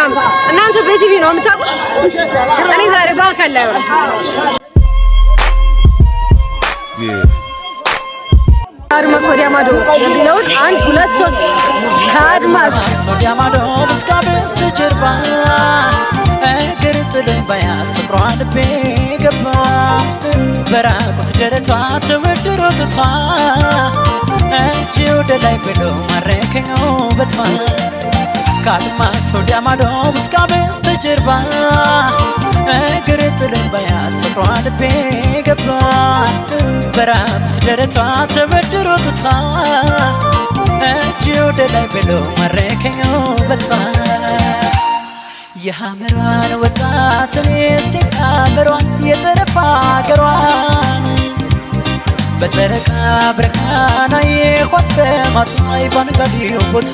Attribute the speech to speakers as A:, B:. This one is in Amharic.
A: ምናምን እናንተ በቲቪ ነው የምታውቁት እኔ ዛሬ በአካል ላይ ነው አድማስ ወዲያ ማዶ የሚለውን 1 2 3 አድማስ
B: ወዲያ ማዶ እስካበስ ተጀርባ እግር ጥለኝ ባያት ፍቅሯ ልቤ ገባ በራቁት ደረቷ ተወድሮ ትቷ እጅ ወደ ላይ ብሎ ማረከኝ ውበቷ ከአድማስ ወዲያ ማዶ እስካበስ ተጀርባ እግር ጥለኝ ባያት ፍቅሯ ልቤ ገባ በራቁት ደረቷ ተወድሮ ትቷ እጅ ወደ ላይ ብሎ ማረከኝ ውበቷ የሐመሯን ወጣት ሲያመሯን የጠረፋ አገሯን በጨረቃ ብርሃን አየኋት በማታ ባንጋዴው ቦታ